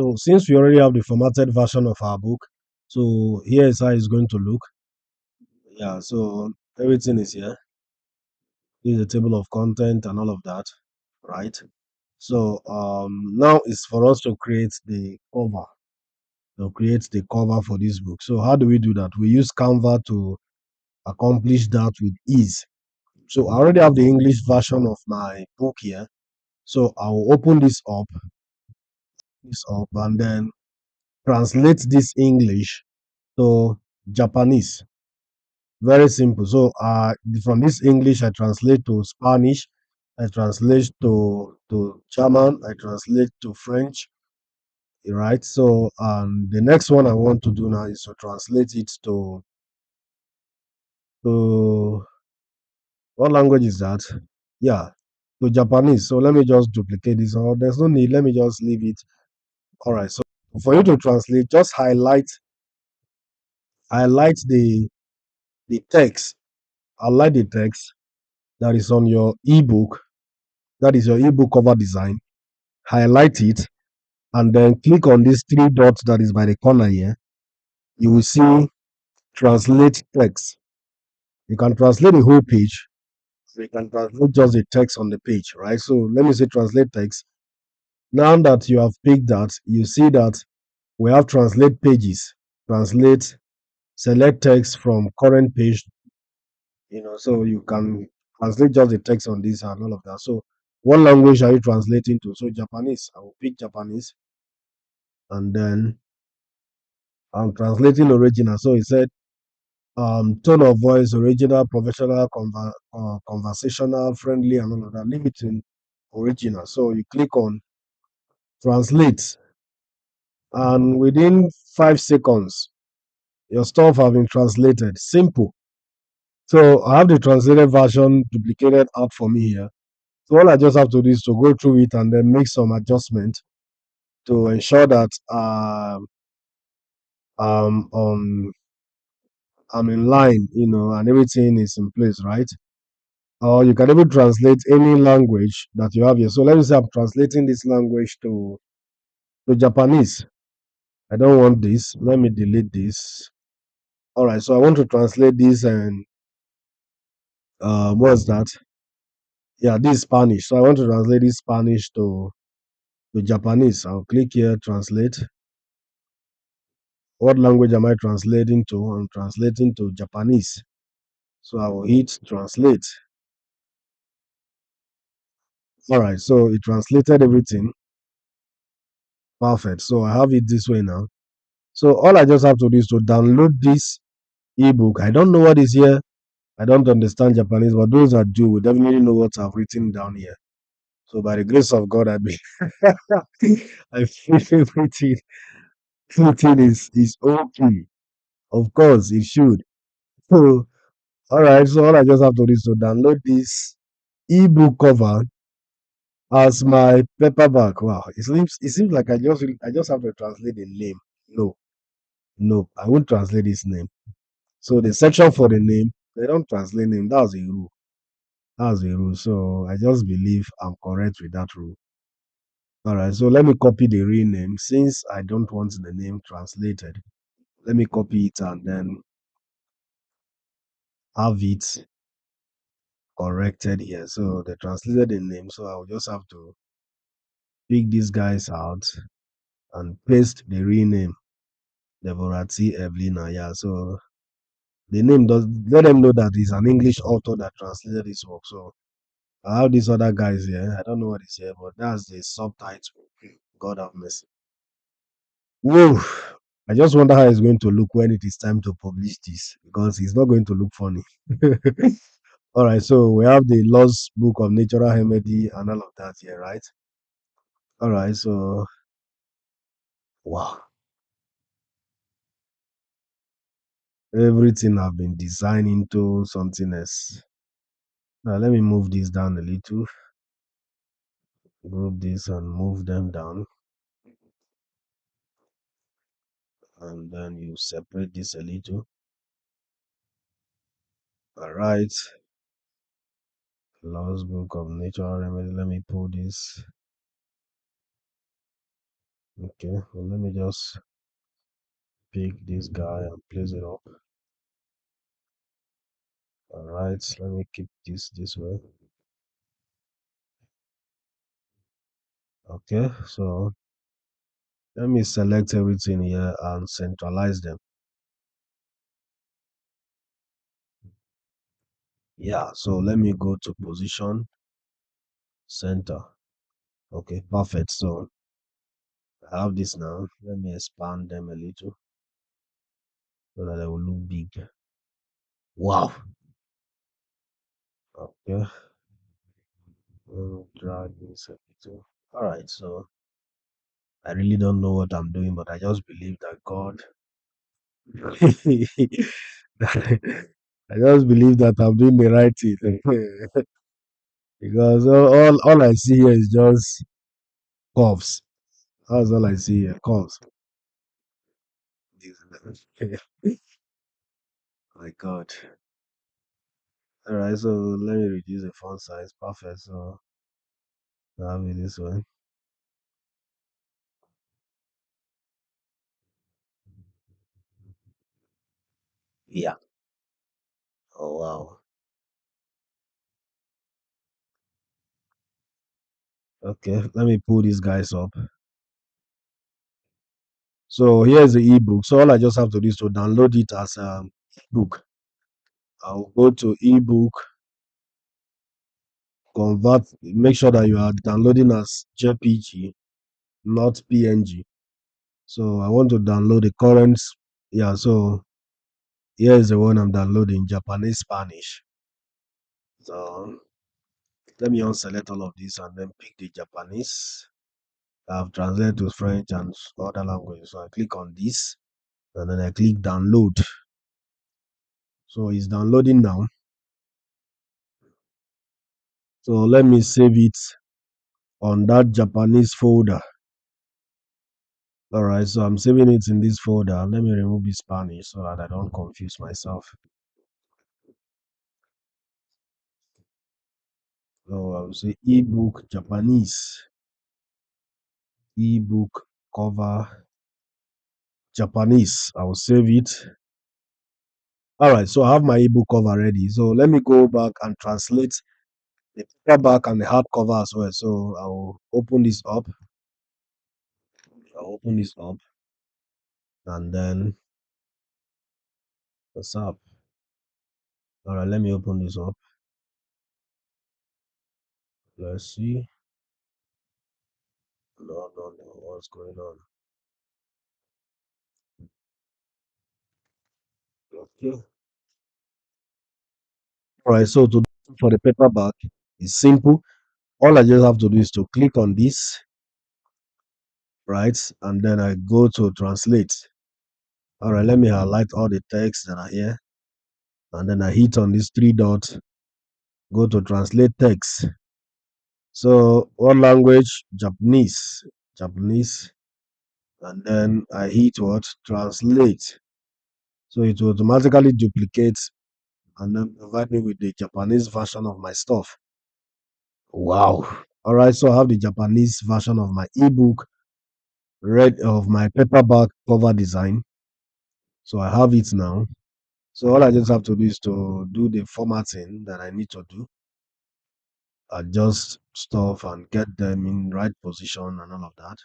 So since we already have the formatted version of our book, so here is how it's going to look. Yeah, so everything is here. This is a table of content and all of that, right? So now it's for us to create the cover. To create the cover for this book. So how do we do that? We use Canva to accomplish that with ease. So I already have the English version of my book here. So I will open this up, and then translate this English to Japanese. Very simple. So from this English, I translate to Spanish, I translate to German, I translate to French, right? So the next one I want to do now is to translate it to what language is that? Yeah, to Japanese. So let me just duplicate this. Oh, there's no need. Let me just leave it. All right. So for you to translate, just highlight the text. Highlight the text that is on your ebook. That is your ebook cover design. Highlight it and then click on these three dots that is by the corner here. You will see translate text. You can translate the whole page. So you can translate just the text on the page, right? So let me say translate text. Now that you have picked that, you see that we have translate pages, translate, select text from current page, so you can translate just the text on this and all of that. So what language are you translating to? So Japanese, I will pick Japanese, and then I'm translating original. So it said tone of voice, original, professional, conversational, friendly, and all of that. Leave it in original. So you click on translate, and within 5 seconds, your stuff have been translated. Simple. So I have the translated version duplicated out for me here. So all I just have to do is to go through it and then make some adjustment to ensure that um I'm in line, and everything is in place, right? Or you can even translate any language that you have here. So let me say I'm translating this language to Japanese. I don't want this. Let me delete this. All right, so I want to translate this, and what's that? Yeah, this is Spanish. So I want to translate this Spanish to Japanese. I'll click here, translate. What language am I translating to? I'm translating to Japanese. So I will hit translate. All right, so it translated everything. Perfect. So I have it this way now. So all I just have to do is to download this ebook. I don't know what is here. I don't understand Japanese, but those that do will definitely know what I've written down here. So by the grace of God, I believe I feel everything is okay. Of course, it should. So all right, so all I just have to do is to download this ebook cover as my paperback. Wow, it seems like I just have to translate the name. No, no, I won't translate this name. So the section for the name, they don't translate name. That's a rule. That's a rule. So I just believe I'm correct with that rule. All right. So let me copy the real name since I don't want the name translated. Let me copy it and then have it corrected here. So they translated the name. So I will just have to pick these guys out and paste the real name. Devorati Evelina. Yeah. So the name does let them know that it's an English author that translated this work. So I have these other guys here. I don't know what is here, but that's the subtitle. God have mercy. Whoa. I just wonder how it's going to look when it is time to publish this because it's not going to look funny. All right, so we have the Lost Book of Natural Remedy and all of that here, right? All right, so wow, everything I've been designing to something else. Now let me move this down a little, group this and move them down, and then you separate this a little. All right, Lost Book of Natural Remedy. Let me pull this. All right, so we have the Lost Book of Natural Remedy and all of that here, right? All right, so everything I've been designing to something else. Now let me move this down a little, group this and move them down, and then you separate this a little. All right, Lost Book of Nature Remedy. Let me pull this. Okay, well, let me just pick this guy and place it up. All right, let me keep this way. Okay, so let me select everything here and centralize them. Yeah, so let me go to position center. Okay, perfect. So I have this now. Let me expand them a little so that they will look big. Wow. Okay. Drag this a little. All right. So I really don't know what I'm doing, but I just believe that God. I just believe that I'm doing the right thing because all I see here is just curves. That's all I see here, curves. My God. All right. So let me reduce the font size. Perfect. So I'll have it this way. Yeah. Oh wow. Okay, let me pull these guys up. So here's the ebook. So all I just have to do is to download it as a book. I'll go to ebook, convert, make sure that you are downloading as JPG, not PNG. So I want to download the current. Yeah, so here's the one I'm downloading, Japanese Spanish. So let me unselect all of this and then pick the Japanese. I've translated to French and other languages. So I click on this and then I click download. So it's downloading now. So let me save it on that Japanese folder. All right, so I'm saving it in this folder. Let me remove the Spanish so that I don't confuse myself. So I'll say ebook Japanese, ebook cover Japanese. I will save it. All right, so I have my ebook cover ready. So let me go back and translate the paperback and the hardcover as well. So I'll open this up. I'll open this up and then what's up? All right, let me open this up. Let's see. No, no, no. What's going on? Okay. All right. So to for the paperback, it's simple. All I just have to do is to click on this, right? And then I go to translate. All right. Let me highlight all the text that are here. And then I hit on these three dots, go to translate text. So what language? Japanese. Japanese. And then I hit what? Translate. So it will automatically duplicate and then provide me with the Japanese version of my stuff. Wow. All right. So I have the Japanese version of my ebook, read of my paperback cover design. So I have it now. So all I just have to do is to do the formatting that I need to do, adjust stuff and get them in right position and all of that.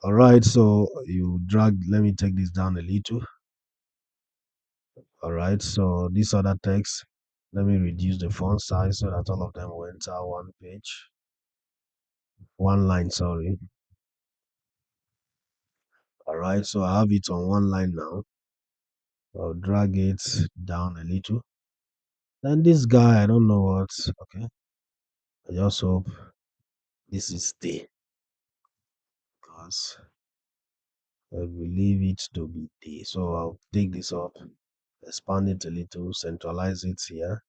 All right. So you drag, let me take this down a little. All right. So this other text, let me reduce the font size so that all of them will enter one page, one line, sorry. All right. So I have it on one line now. I'll drag it down a little. Then this guy, I don't know what. Okay. I just hope this is the because I believe it to be the. So I'll take this up, expand it a little, centralize it here.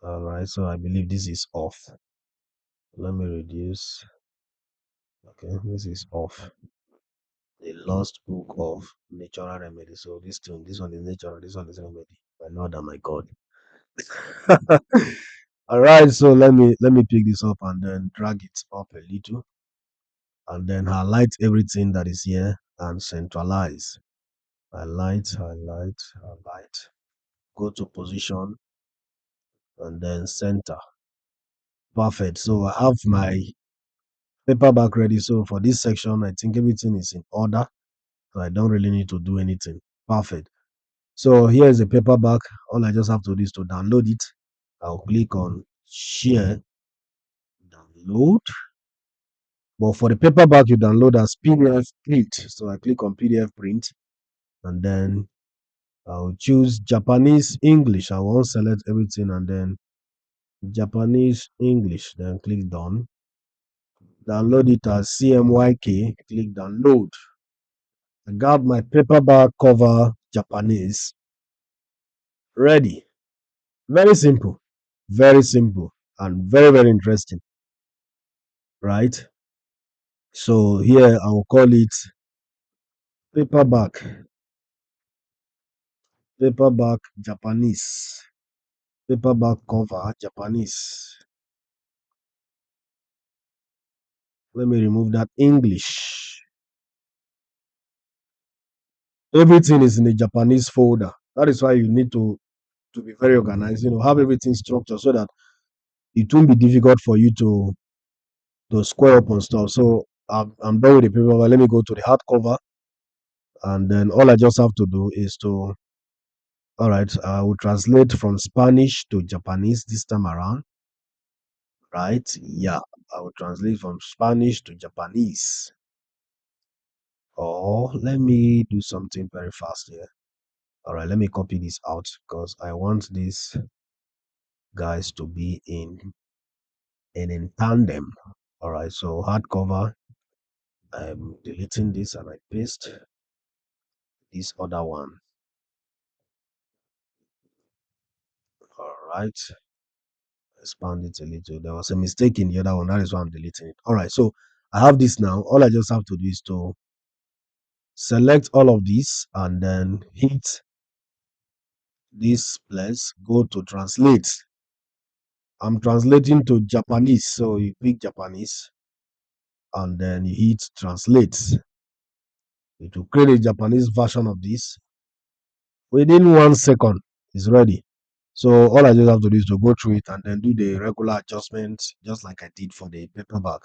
All right. So I believe this is off. Let me reduce. Okay. This is off. The lost book of natural remedy. So this one is natural, this one is remedy. My Lord and my God. All right. So let me pick this up and then drag it up a little. and then highlight everything that is here and centralize. Highlight, highlight, highlight. Go to position and then center. Perfect. So I have my paperback ready. So for this section, I think everything is in order. So I don't really need to do anything. Perfect. So here is the paperback. All I just have to do is to download it. I'll click on share, download. But for the paperback, you download as PDF print. So I click on PDF print and then I'll choose Japanese English. I won't select everything and then Japanese English. Then click done. Download it as CMYK. Click download. I got my paperback cover Japanese ready. Very simple. Very simple and very, very interesting. Right? So here I will call it paperback. Paperback Japanese. Paperback cover Japanese. Let me remove that English. Everything is in the Japanese folder. That is why you need to be very organized, have everything structured so that it won't be difficult for you to square up on stuff. So I'm done with the paperback. Let me go to the hardcover, and then all I just have to do is all right, I will translate from Spanish to Japanese this time around, right? Yeah, I will translate from Spanish to Japanese. Or let me do something very fast here. All right, let me copy this out because I want these guys to be in tandem. All right, so hardcover, I'm deleting this and I paste this other one. All right, expand it a little. There was a mistake in the other one. That is why I'm deleting it. All right, so I have this now. All I just have to do is to select all of this and then hit this place, go to translate. I'm translating to Japanese, so you pick Japanese and then you hit translate. It will create a Japanese version of this. Within 1 second, it's ready. So all I just have to do is to go through it and then do the regular adjustments, just like I did for the paperback.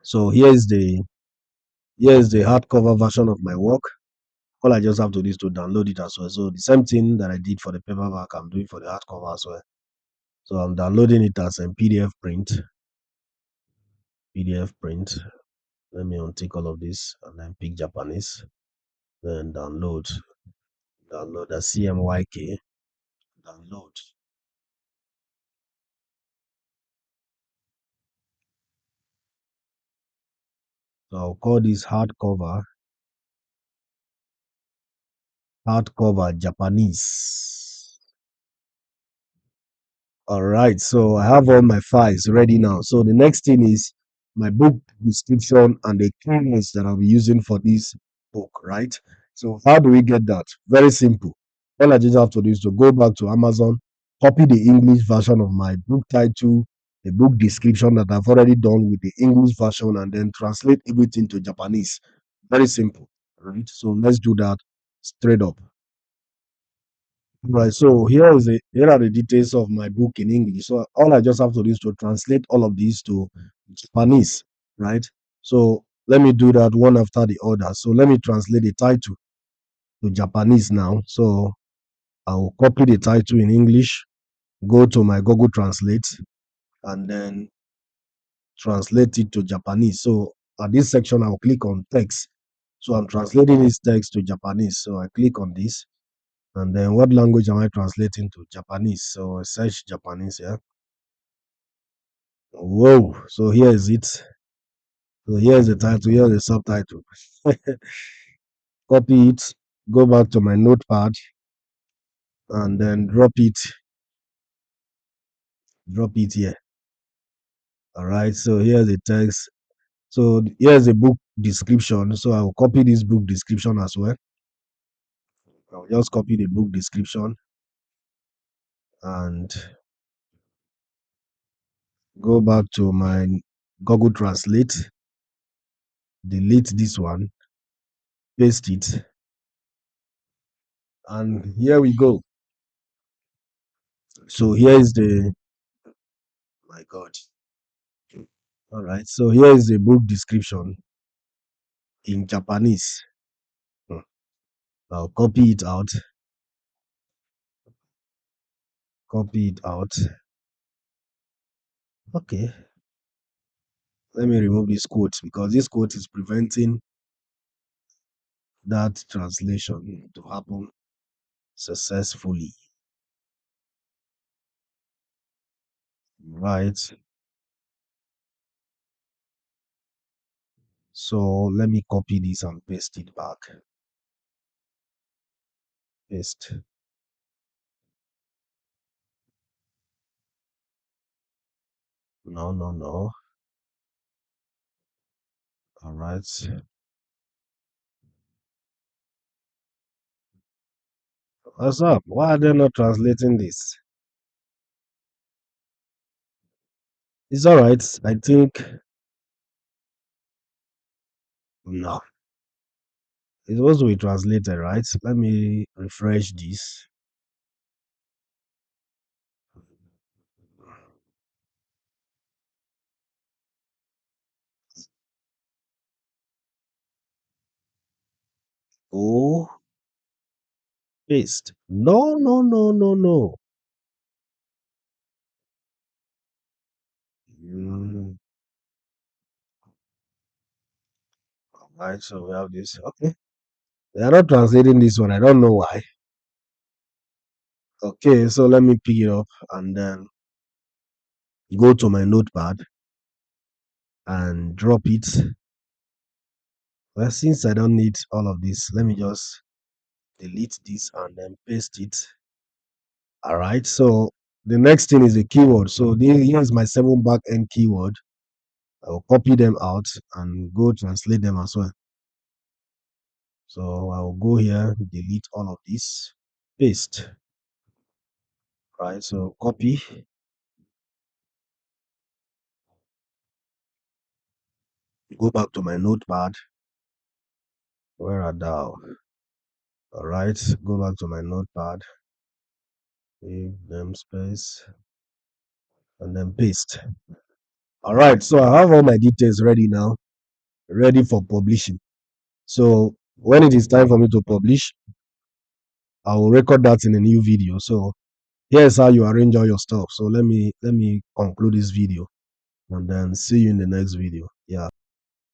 So here's the hardcover version of my work. All I just have to do is to download it as well. So the same thing that I did for the paperback, I'm doing for the hardcover as well. So I'm downloading it as a PDF print. PDF print. Let me untick all of this and then pick Japanese. Then download. Download the CMYK. Download. So I'll call this hardcover Japanese. All right, so I have all my files ready now. So the next thing is my book description and the keywords that I'll be using for this book, right? So how do we get that? Very simple. All I just have to do is to go back to Amazon, copy the English version of my book title, the book description that I've already done with the English version, and then translate everything to Japanese. Very simple, right? So let's do that straight up. Right. So here are the details of my book in English. So all I just have to do is to translate all of these to Japanese, right? So let me do that one after the other. So let me translate the title to Japanese now. So I will copy the title in English, go to my Google Translate, and then translate it to Japanese. So at this section, I'll click on text. So I'm translating this text to Japanese. So I click on this. And then what language am I translating to? Japanese. So I search Japanese here. Whoa. So here is it. So here's the title, here's the subtitle. Copy it, go back to my notepad, and then drop it here. All right. So here's the text. So here's the book description. So I'll copy this book description as well. I'll just copy the book description and go back to my Google Translate. delete this one, paste it, and here we go. So here is the, my God. All right. So here is the book description in Japanese. Hmm. I'll copy it out. Copy it out. Okay. Let me remove this quote because this quote is preventing that translation to happen successfully. Right. So let me copy this and paste it back. Paste. No, no, no. All right. What's up? Why are they not translating this? It's all right. I think no. It's supposed to be translated, right? Let me refresh this. Oh, paste. No, no, no, no, no. Mm, all right, so we have this. Okay. They are not translating this one. I don't know why. Okay, so let me pick it up and then go to my notepad and drop it. Well, since I don't need all of this, let me just delete this and then paste it. All right, so the next thing is a keyword. So here's my 7 back end keyword. I'll copy them out and go translate them as well. So I'll go here, delete all of this, paste. Right, so copy, go back to my notepad. Where are thou? All right, go back to my notepad, give them space, and then paste. All right, so I have all my details ready now, ready for publishing. So when it is time for me to publish, I will record that in a new video. So here's how you arrange all your stuff. So let me conclude this video and then see you in the next video. Yeah.